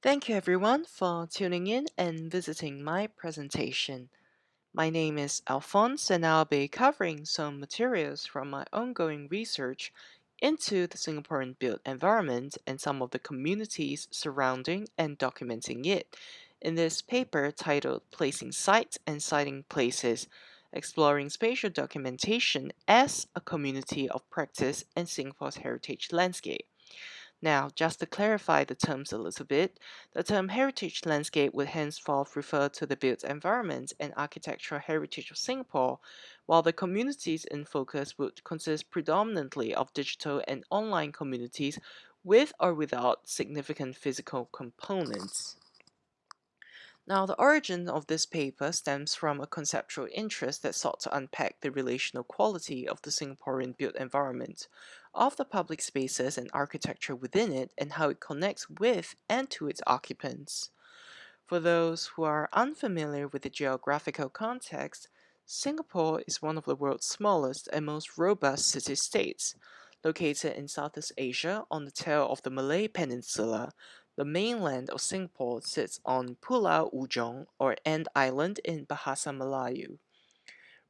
Thank you everyone for tuning in and visiting my presentation. My name is Alphonse and I'll be covering some materials from my ongoing research into the Singaporean built environment and some of the communities surrounding and documenting it in this paper titled Placing Sites and Citing Places, Exploring Spatial Documentation as a Community of Practice in Singapore's Heritage Landscape. Now, just to clarify the terms a little bit, the term heritage landscape would henceforth refer to the built environment and architectural heritage of Singapore, while the communities in focus would consist predominantly of digital and online communities with or without significant physical components. Now, the origin of this paper stems from a conceptual interest that sought to unpack the relational quality of the Singaporean built environment, of the public spaces and architecture within it, and how it connects with and to its occupants. For those who are unfamiliar with the geographical context, Singapore is one of the world's smallest and most robust city-states. Located in Southeast Asia on the tail of the Malay Peninsula, the mainland of Singapore sits on Pulau Ujong or End Island in Bahasa Melayu.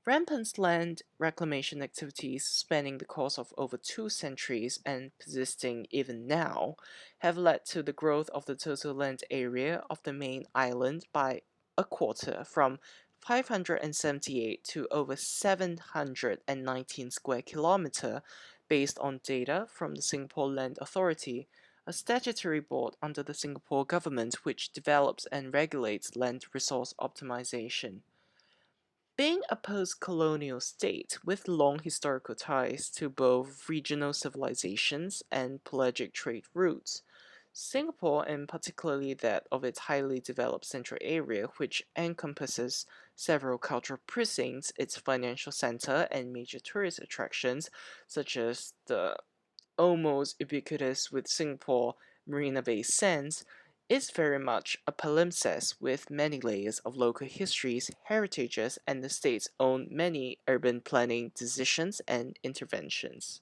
Rampant land reclamation activities spanning the course of over 2 centuries and persisting even now have led to the growth of the total land area of the main island by a quarter, from 578 to over 719 square kilometer, based on data from the Singapore Land Authority, a statutory board under the Singapore government which develops and regulates land resource optimization. Being a post-colonial state with long historical ties to both regional civilizations and pelagic trade routes, Singapore, and particularly that of its highly developed central area, which encompasses several cultural precincts, its financial center, and major tourist attractions, such as the almost ubiquitous with Singapore Marina Bay Sands, is very much a palimpsest with many layers of local histories, heritages, and the state's own many urban planning decisions and interventions.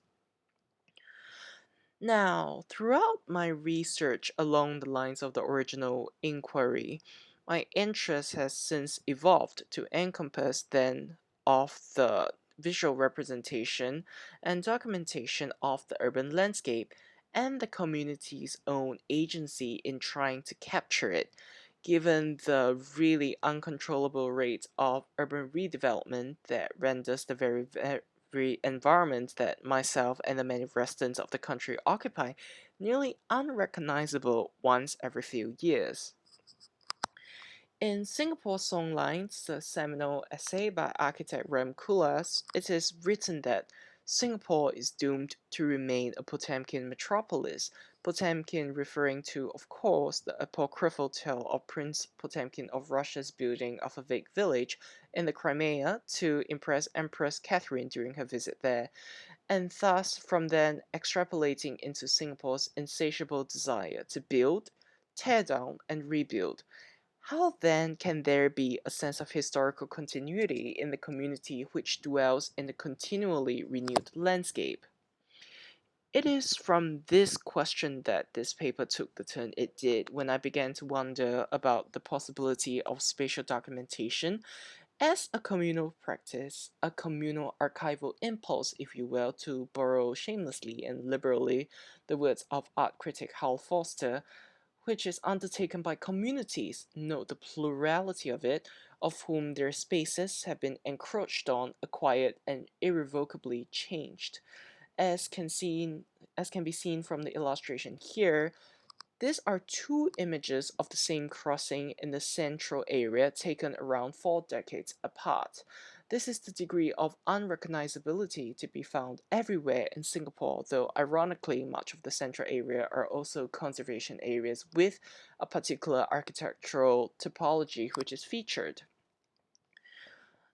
Now, throughout my research along the lines of the original inquiry, my interest has since evolved to encompass then of the visual representation and documentation of the urban landscape and the community's own agency in trying to capture it, given the really uncontrollable rate of urban redevelopment that renders the very environment that myself and the many residents of the country occupy nearly unrecognizable once every few years. In Singapore Songlines, the seminal essay by architect Rem Koolhaas, it is written that Singapore is doomed to remain a Potemkin metropolis, Potemkin referring to, of course, the apocryphal tale of Prince Potemkin of Russia's building of a vague village in the Crimea to impress Empress Catherine during her visit there, and thus from then extrapolating into Singapore's insatiable desire to build, tear down, and rebuild. How then can there be a sense of historical continuity in the community which dwells in the continually renewed landscape? It is from this question that this paper took the turn it did when I began to wonder about the possibility of spatial documentation as a communal practice, a communal archival impulse, if you will, to borrow shamelessly and liberally the words of art critic Hal Foster, which is undertaken by communities, note the plurality of it, of whom their spaces have been encroached on, acquired, and irrevocably changed. As can be seen from the illustration here, these are two images of the same crossing in the central area taken around 4 decades apart. This is the degree of unrecognizability to be found everywhere in Singapore, though ironically much of the central area are also conservation areas with a particular architectural typology which is featured.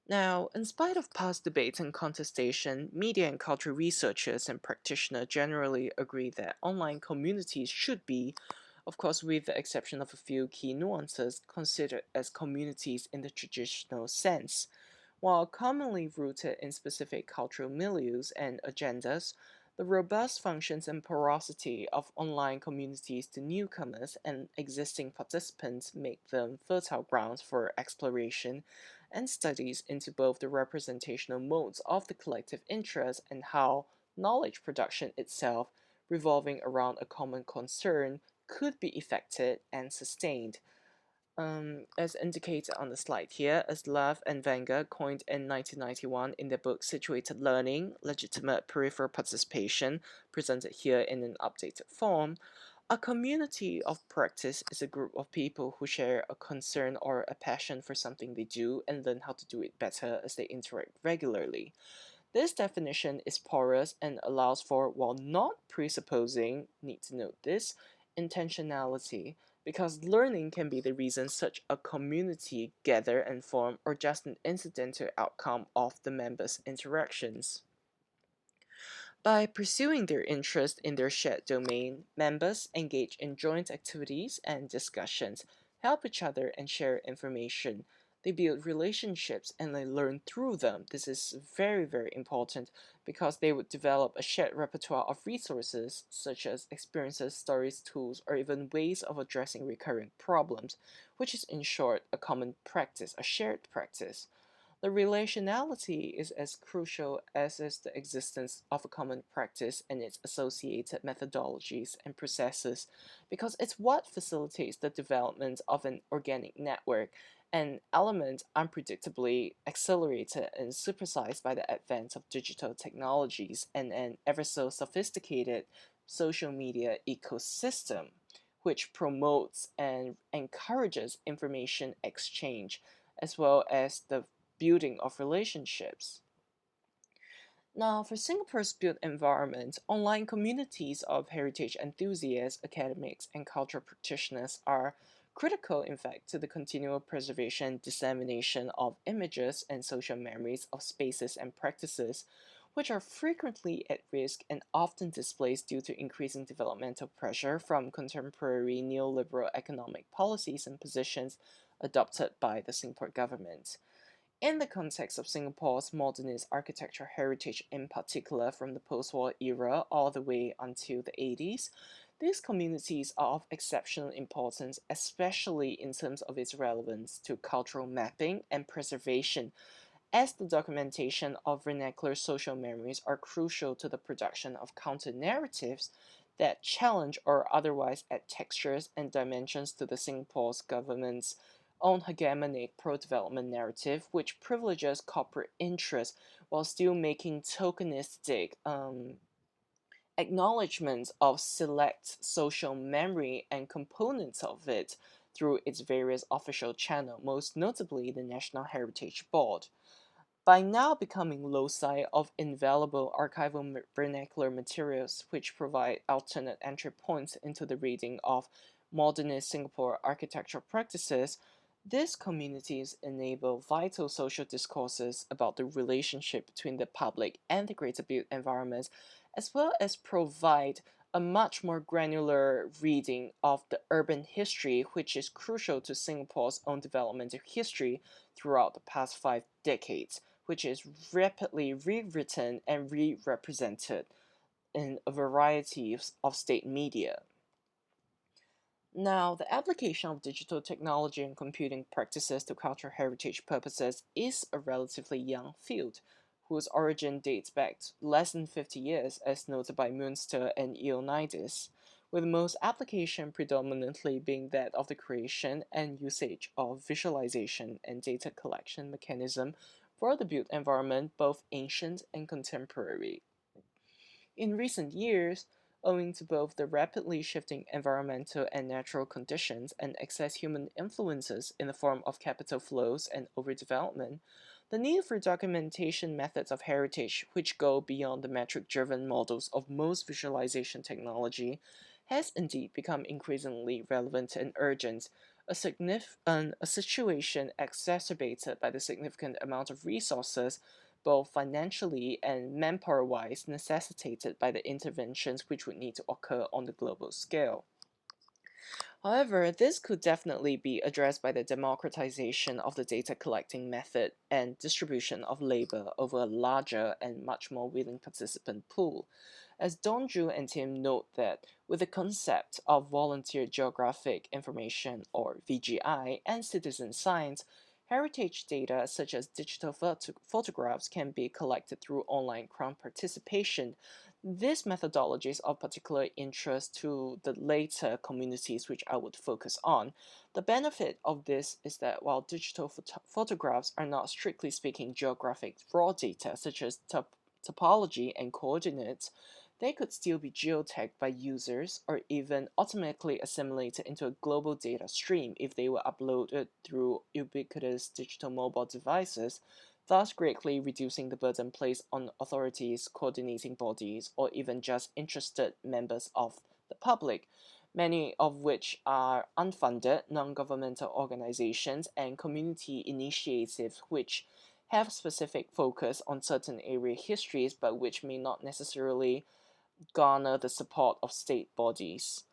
Now, in spite of past debates and contestation, media and cultural researchers and practitioners generally agree that online communities should be, of course with the exception of a few key nuances, considered as communities in the traditional sense. While commonly rooted in specific cultural milieus and agendas, The robust functions and porosity of online communities to newcomers and existing participants make them fertile grounds for exploration and studies into both the representational modes of the collective interest and how knowledge production itself, revolving around a common concern, could be effected and sustained. As indicated on the slide here, as Love and Wenger coined in 1991 in their book Situated Learning, Legitimate Peripheral Participation, presented here in an updated form, a community of practice is a group of people who share a concern or a passion for something they do and learn how to do it better as they interact regularly. This definition is porous and allows for, while not presupposing, need to note this, intentionality, because learning can be the reason such a community gather and form or just an incidental outcome of the members' interactions. By pursuing their interest in their shared domain, members engage in joint activities and discussions, help each other and share information. They build relationships and they learn through them. This is very, very important because they would develop a shared repertoire of resources such as experiences, stories, tools, or even ways of addressing recurring problems, which is in short a common practice, a shared practice. The relationality is as crucial as is the existence of a common practice and its associated methodologies and processes, because it's what facilitates the development of an organic network, an element unpredictably accelerated and supersized by the advent of digital technologies and an ever so sophisticated social media ecosystem, which promotes and encourages information exchange as well as the building of relationships. Now, for Singapore's built environment, online communities of heritage enthusiasts, academics, and cultural practitioners are critical, in fact, to the continual preservation and dissemination of images and social memories of spaces and practices, which are frequently at risk and often displaced due to increasing developmental pressure from contemporary neoliberal economic policies and positions adopted by the Singapore government. In the context of Singapore's modernist architecture heritage, in particular from the post war era all the way until the 80s, these communities are of exceptional importance, especially in terms of its relevance to cultural mapping and preservation, as the documentation of vernacular social memories are crucial to the production of counter narratives that challenge or otherwise add textures and dimensions to the Singapore's government's own hegemonic pro-development narrative, which privileges corporate interests while still making tokenistic acknowledgments of select social memory and components of it through its various official channels, most notably the National Heritage Board. By now becoming loci of invaluable archival vernacular materials which provide alternate entry points into the reading of modernist Singapore architectural practices, these communities enable vital social discourses about the relationship between the public and the greater built environment, as well as provide a much more granular reading of the urban history, which is crucial to Singapore's own developmental history throughout the past 5 decades, which is rapidly rewritten and re-represented in a variety of state media. Now, the application of digital technology and computing practices to cultural heritage purposes is a relatively young field, whose origin dates back less than 50 years, as noted by Munster and Ioannidis, with most application predominantly being that of the creation and usage of visualization and data collection mechanism for the built environment, both ancient and contemporary. In recent years, owing to both the rapidly shifting environmental and natural conditions and excess human influences in the form of capital flows and overdevelopment, the need for documentation methods of heritage which go beyond the metric-driven models of most visualization technology has indeed become increasingly relevant and urgent, a situation exacerbated by the significant amount of resources both financially and manpower wise, necessitated by the interventions which would need to occur on the global scale. However, this could definitely be addressed by the democratization of the data collecting method and distribution of labor over a larger and much more willing participant pool, as Donju and Tim note that with the concept of volunteer geographic information or VGI and citizen science, heritage data such as digital photographs can be collected through online crowd participation. This methodology is of particular interest to the later communities, which I would focus on. The benefit of this is that while digital photographs are not strictly speaking geographic raw data, such as topology and coordinates, they could still be geotagged by users or even automatically assimilated into a global data stream if they were uploaded through ubiquitous digital mobile devices, thus greatly reducing the burden placed on authorities, coordinating bodies, or even just interested members of the public, many of which are unfunded, non-governmental organizations and community initiatives which have specific focus on certain area histories but which may not necessarily garner the support of state bodies.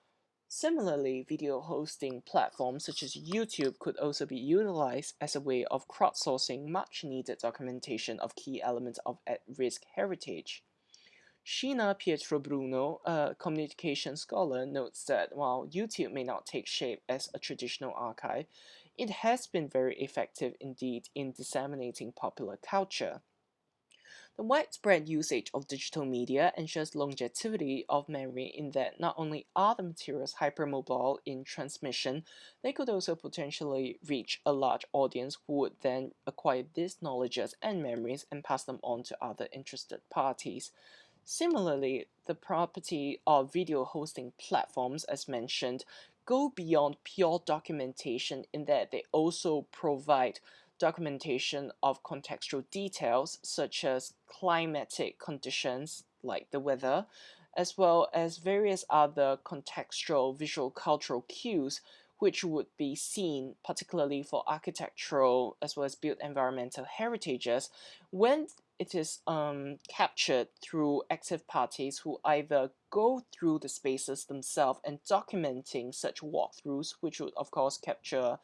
Similarly, video hosting platforms such as YouTube could also be utilized as a way of crowdsourcing much needed documentation of key elements of at-risk heritage. Sheena Pietrobruno, a communication scholar, notes that while YouTube may not take shape as a traditional archive, it has been very effective indeed in disseminating popular culture. The widespread usage of digital media ensures longevity of memory in that not only are the materials hypermobile in transmission, they could also potentially reach a large audience who would then acquire these knowledges and memories and pass them on to other interested parties. Similarly, the property of video hosting platforms, as mentioned, go beyond pure documentation in that they also provide documentation of contextual details such as climatic conditions like the weather, as well as various other contextual visual cultural cues which would be seen particularly for architectural as well as built environmental heritages when it is captured through active parties who either go through the spaces themselves and documenting such walkthroughs, which would of course capture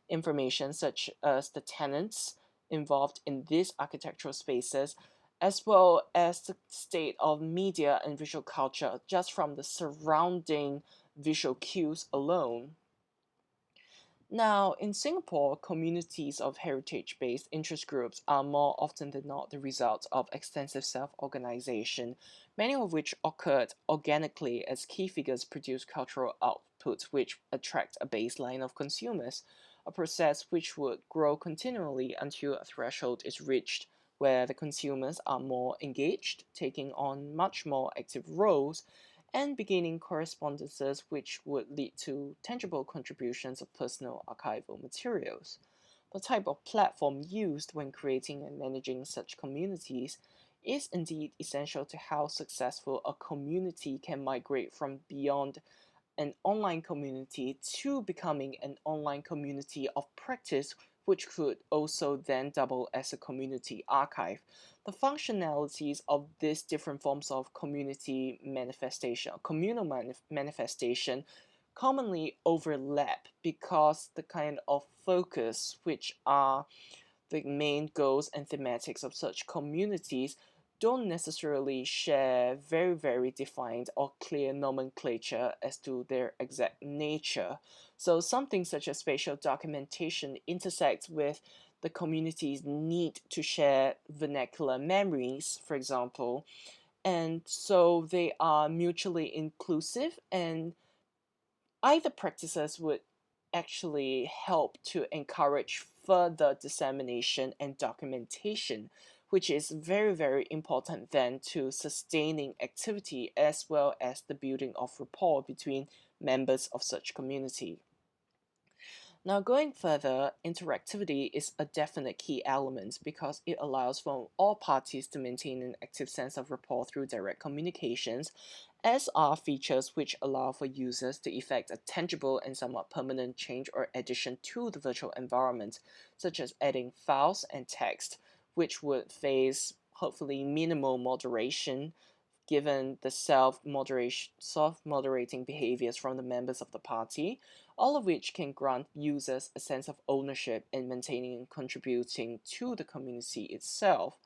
information such as the tenants involved in these architectural spaces, as well as the state of media and visual culture just from the surrounding visual cues alone. Now, in Singapore, communities of heritage based interest groups are more often than not the result of extensive self organization, many of which occurred organically as key figures produce cultural outputs which attract a baseline of consumers, a process which would grow continually until a threshold is reached where the consumers are more engaged, taking on much more active roles and beginning correspondences which would lead to tangible contributions of personal archival materials. The type of platform used when creating and managing such communities is indeed essential to how successful a community can migrate from beyond an online community to becoming an online community of practice, which could also then double as a community archive. The functionalities of these different forms of community manifestation, communal manifestation, commonly overlap because the kind of focus which are the main goals and thematics of such communities don't necessarily share very defined or clear nomenclature as to their exact nature. So something such as spatial documentation intersects with the community's need to share vernacular memories, for example, and so they are mutually inclusive and either practices would actually help to encourage further dissemination and documentation, which is very important then to sustaining activity as well as the building of rapport between members of such community. Now, going further, interactivity is a definite key element because it allows for all parties to maintain an active sense of rapport through direct communications, as are features which allow for users to effect a tangible and somewhat permanent change or addition to the virtual environment, such as adding files and text, which would face hopefully minimal moderation given the self-moderating behaviors from the members of the party, all of which can grant users a sense of ownership in maintaining and contributing to the community itself.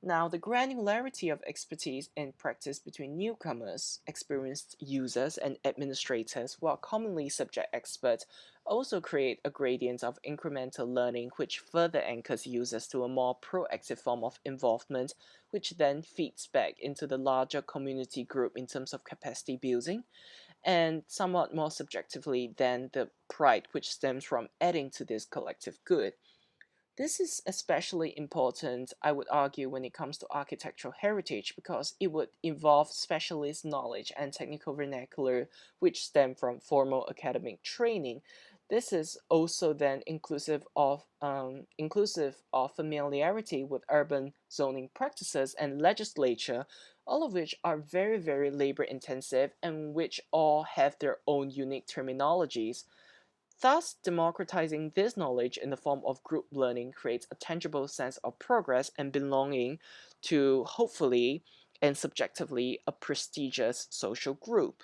Now, the granularity of expertise and practice between newcomers, experienced users, and administrators, while commonly subject experts, also create a gradient of incremental learning which further anchors users to a more proactive form of involvement, which then feeds back into the larger community group in terms of capacity building, and somewhat more subjectively than the pride which stems from adding to this collective good. This is especially important, I would argue, when it comes to architectural heritage because it would involve specialist knowledge and technical vernacular which stem from formal academic training. This is also then inclusive of familiarity with urban zoning practices and legislature, all of which are very labor intensive and which all have their own unique terminologies. Thus, democratizing this knowledge in the form of group learning creates a tangible sense of progress and belonging to, hopefully and subjectively, a prestigious social group.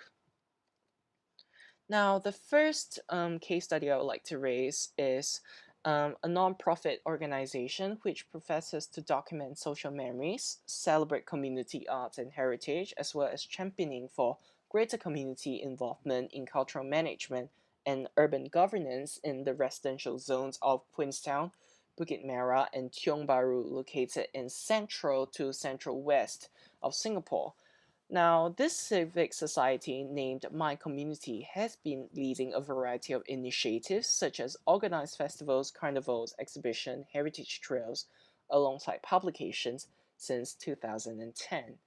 Now, the first case study I would like to raise is a nonprofit organization which professes to document social memories, celebrate community arts and heritage, as well as championing for greater community involvement in cultural management and urban governance in the residential zones of Queenstown, Bukit Merah, and Tiong Bahru, located in central to central west of Singapore. Now, this civic society named My Community has been leading a variety of initiatives such as organized festivals, carnivals, exhibition, heritage trails, alongside publications since 2010.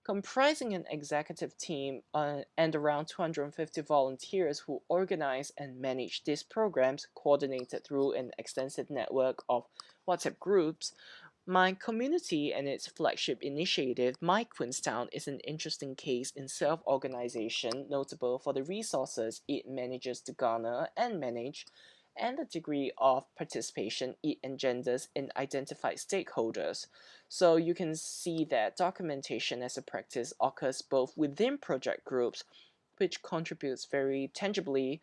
Comprising an executive team and around 250 volunteers who organize and manage these programs, coordinated through an extensive network of WhatsApp groups, My Community and its flagship initiative, My Queenstown, is an interesting case in self organization, notable for the resources it manages to garner and manage, and the degree of participation it engenders in identified stakeholders. So you can see that documentation as a practice occurs both within project groups, which contributes very tangibly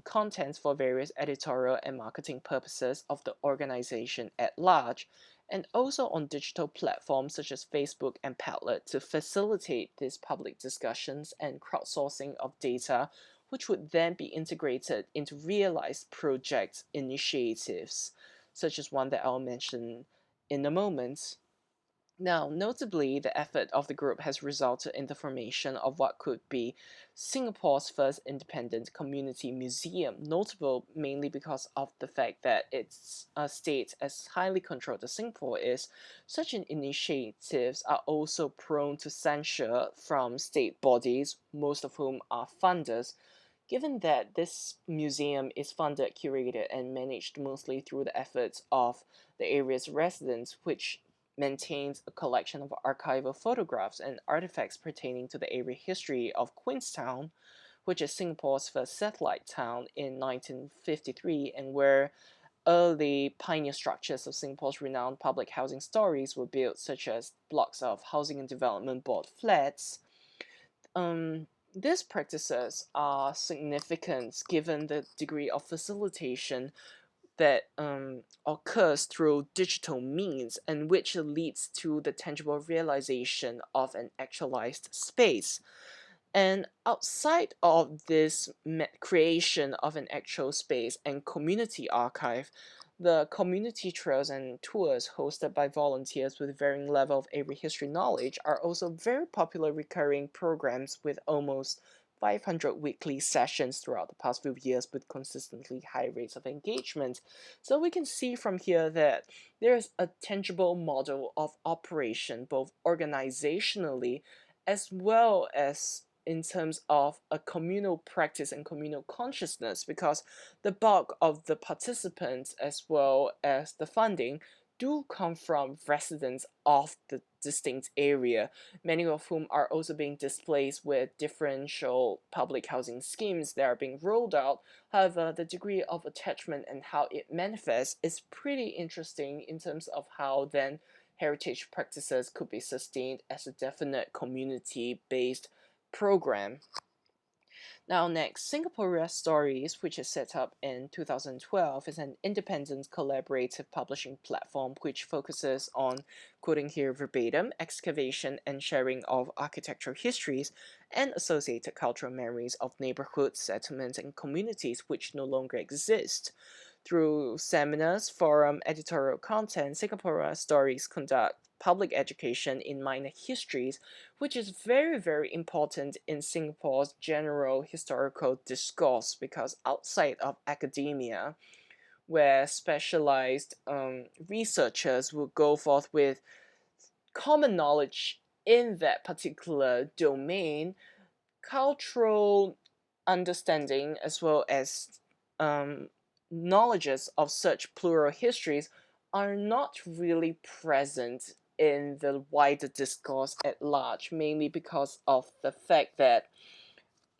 contents for various editorial and marketing purposes of the organization at large, and also on digital platforms such as Facebook and Padlet to facilitate these public discussions and crowdsourcing of data, which would then be integrated into realized project initiatives, such as one that I'll mention in a moment. Now, notably, the effort of the group has resulted in the formation of what could be Singapore's first independent community museum, notable mainly because of the fact that its state, as highly controlled as Singapore is, such initiatives are also prone to censure from state bodies, most of whom are funders. Given that this museum is funded, curated, and managed mostly through the efforts of the area's residents, which maintains a collection of archival photographs and artifacts pertaining to the area history of Queenstown, which is Singapore's first satellite town in 1953, and where early pioneer structures of Singapore's renowned public housing stories were built, such as blocks of Housing and Development Board flats. These practices are significant given the degree of facilitation that occurs through digital means and which leads to the tangible realization of an actualized space. And outside of this creation of an actual space and community archive, the community trails and tours hosted by volunteers with varying level of area history knowledge are also very popular recurring programs with almost 500 weekly sessions throughout the past few years with consistently high rates of engagement. So we can see from here that there's a tangible model of operation both organizationally as well as in terms of a communal practice and communal consciousness because the bulk of the participants as well as the funding do come from residents of the distinct area, many of whom are also being displaced with differential public housing schemes that are being rolled out. However, the degree of attachment and how it manifests is pretty interesting in terms of how then heritage practices could be sustained as a definite community based program. Now, next, Singapore Stories, which is set up in 2012, is an independent collaborative publishing platform which focuses on, quoting here verbatim, excavation and sharing of architectural histories and associated cultural memories of neighborhoods, settlements, and communities which no longer exist. Through seminars, forum, editorial content, Singapore Stories conduct public education in minor histories, which is very, very important in Singapore's general historical discourse because outside of academia, where specialized researchers will go forth with common knowledge in that particular domain, cultural understanding as well as um, knowledges of such plural histories are not really present in the wider discourse at large, mainly because of the fact that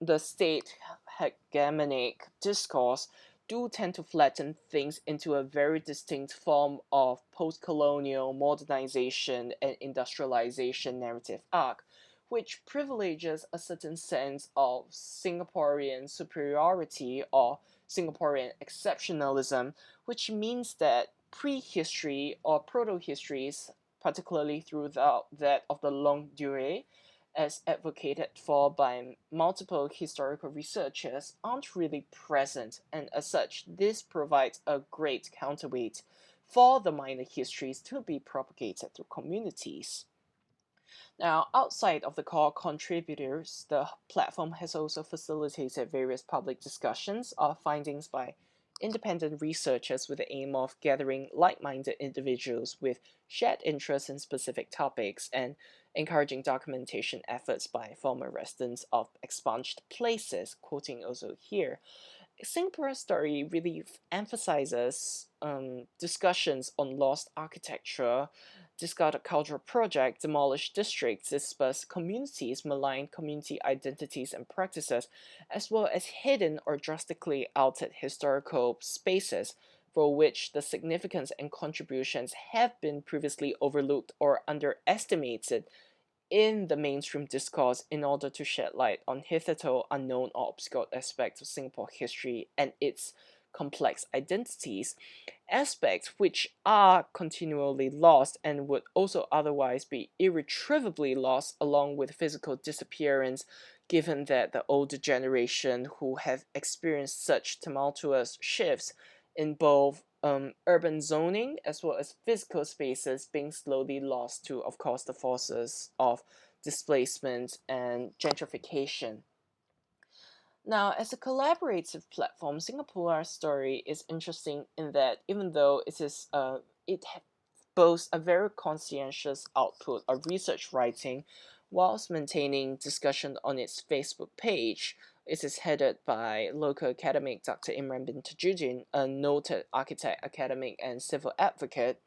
the state hegemonic discourse do tend to flatten things into a very distinct form of post-colonial modernization and industrialization narrative arc, which privileges a certain sense of Singaporean superiority or Singaporean exceptionalism, which means that prehistory or proto-histories, particularly through that of the longue durée, as advocated for by multiple historical researchers, aren't really present, and as such, this provides a great counterweight for the minor histories to be propagated through communities. Now, outside of the core contributors, the platform has also facilitated various public discussions of findings by independent researchers with the aim of gathering like minded individuals with shared interests in specific topics and encouraging documentation efforts by former residents of expunged places, quoting also here. Singapore Story really emphasizes discussions on lost architecture, discarded cultural projects, demolished districts, dispersed communities, maligned community identities and practices, as well as hidden or drastically altered historical spaces for which the significance and contributions have been previously overlooked or underestimated in the mainstream discourse in order to shed light on hitherto unknown or obscure aspects of Singapore history and its complex identities, aspects which are continually lost and would also otherwise be irretrievably lost along with physical disappearance, given that the older generation who have experienced such tumultuous shifts in both urban zoning as well as physical spaces being slowly lost to, of course, the forces of displacement and gentrification. Now, as a collaborative platform, Singapore Story is interesting in that even though it boasts a very conscientious output of research writing, whilst maintaining discussion on its Facebook page. It is headed by local academic Dr. Imran bin Tajuddin, a noted architect, academic, and civil advocate.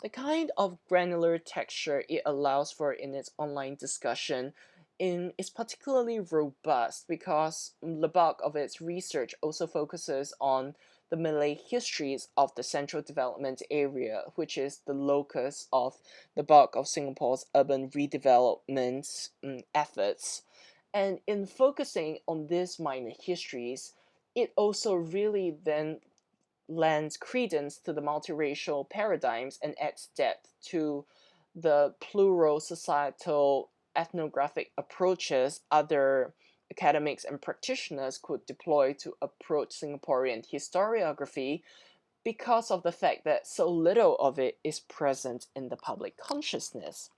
The kind of granular texture it allows for in its online discussion is particularly robust because the bulk of its research also focuses on the Malay histories of the Central Development Area, which is the locus of the bulk of Singapore's urban redevelopment efforts. And in focusing on these minor histories, it also really then lends credence to the multiracial paradigms and adds depth to the plural societal ethnographic approaches other academics and practitioners could deploy to approach Singaporean historiography because of the fact that so little of it is present in the public consciousness.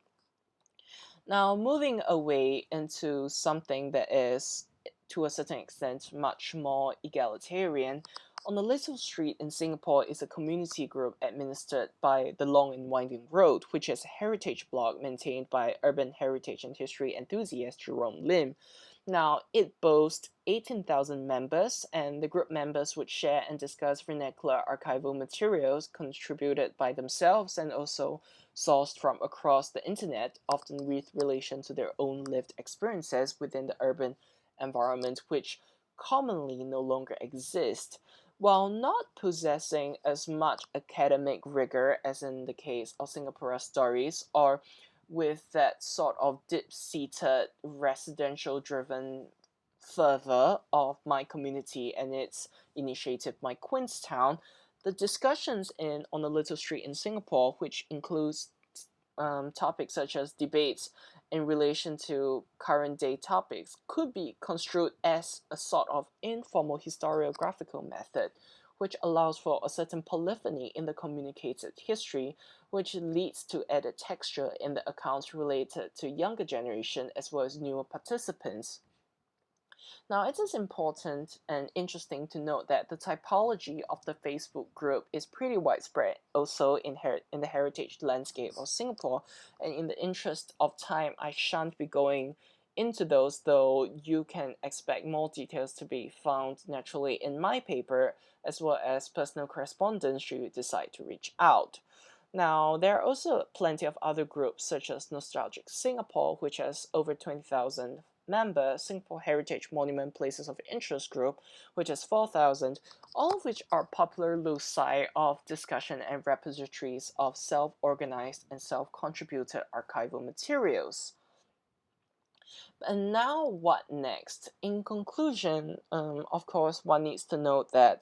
Now, moving away into something that is, to a certain extent, much more egalitarian, on the Little Street in Singapore is a community group administered by the Long and Winding Road, which is a heritage blog maintained by urban heritage and history enthusiast Jerome Lim. Now, it boasts 18,000 members, and the group members would share and discuss vernacular archival materials contributed by themselves and also sourced from across the internet, often with relation to their own lived experiences within the urban environment, which commonly no longer exist. While not possessing as much academic rigor as in the case of Singapore Stories, or with that sort of deep seated residential driven further of my community and its initiative, My Queenstown, the discussions on the little street in Singapore, which includes topics such as debates in relation to current day topics, could be construed as a sort of informal historiographical method, which allows for a certain polyphony in the communicated history, which leads to added texture in the accounts related to younger generation as well as newer participants. Now, it is important and interesting to note that the typology of the Facebook group is pretty widespread, also in the heritage landscape of Singapore. And in the interest of time, I shan't be going into those, though you can expect more details to be found naturally in my paper, as well as personal correspondence should you decide to reach out. Now, there are also plenty of other groups such as Nostalgic Singapore, which has over 20,000 members, Singapore Heritage Monument Places of Interest Group, which has 4,000, all of which are popular loci of discussion and repositories of self-organized and self-contributed archival materials. And now what next? In conclusion, of course, one needs to note that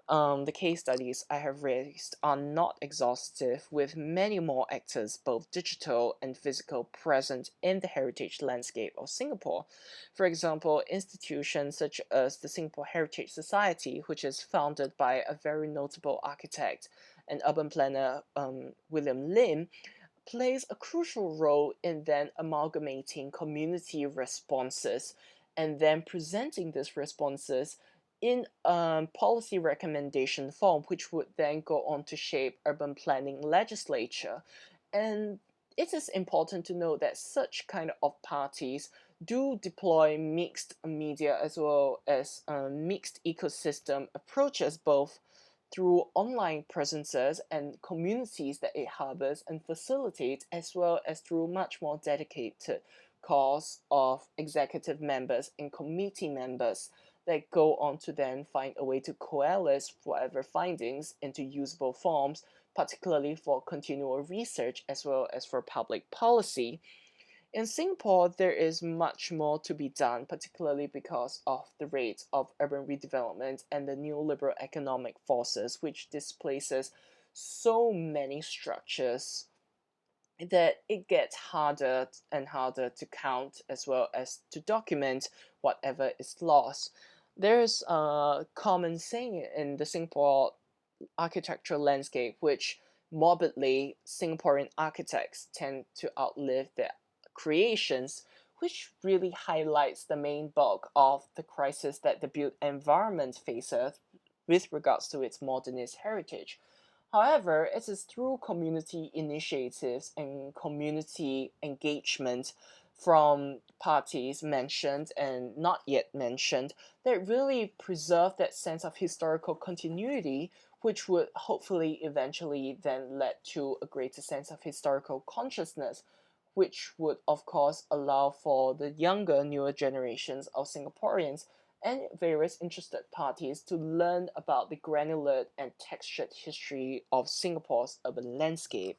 the case studies I have raised are not exhaustive, with many more actors, both digital and physical, present in the heritage landscape of Singapore. For example, institutions such as the Singapore Heritage Society, which is founded by a very notable architect and urban planner, William Lim, plays a crucial role in then amalgamating community responses and then presenting these responses in policy recommendation form, which would then go on to shape urban planning legislature. And it is important to note that such kind of parties do deploy mixed media as well as mixed ecosystem approaches, both through online presences and communities that it harbors and facilitates, as well as through much more dedicated cause of executive members and committee members that go on to then find a way to coalesce whatever findings into usable forms, particularly for continual research as well as for public policy. In Singapore, there is much more to be done, particularly because of the rate of urban redevelopment and the neoliberal economic forces, which displaces so many structures that it gets harder and harder to count as well as to document whatever is lost. There's a common saying in the Singapore architectural landscape, which morbidly Singaporean architects tend to outlive their creations, which really highlights the main bulk of the crisis that the built environment faces with regards to its modernist heritage. However, it is through community initiatives and community engagement from parties mentioned and not yet mentioned that really preserve that sense of historical continuity, which would hopefully eventually then lead to a greater sense of historical consciousness, which would of course allow for the younger, newer generations of Singaporeans and various interested parties to learn about the granular and textured history of Singapore's urban landscape.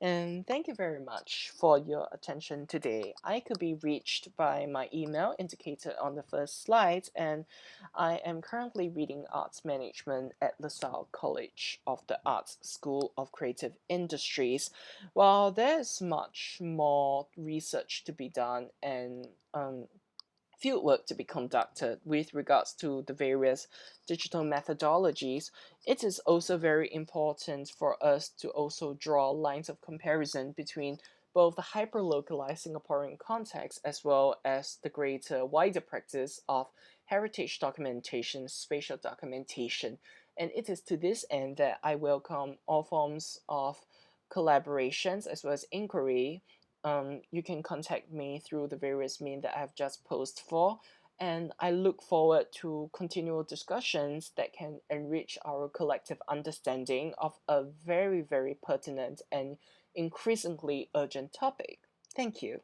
And thank you very much for your attention today. I could be reached by my email indicated on the first slide, and I am currently reading arts management at LaSalle College of the Arts School of Creative Industries. While there's much more research to be done and fieldwork to be conducted with regards to the various digital methodologies, it is also very important for us to also draw lines of comparison between both the hyper-localized Singaporean context as well as the greater, wider practice of heritage documentation, spatial documentation. And it is to this end that I welcome all forms of collaborations as well as inquiry. You can contact me through the various means that I've just posted for, and I look forward to continual discussions that can enrich our collective understanding of a very, very pertinent and increasingly urgent topic. Thank you.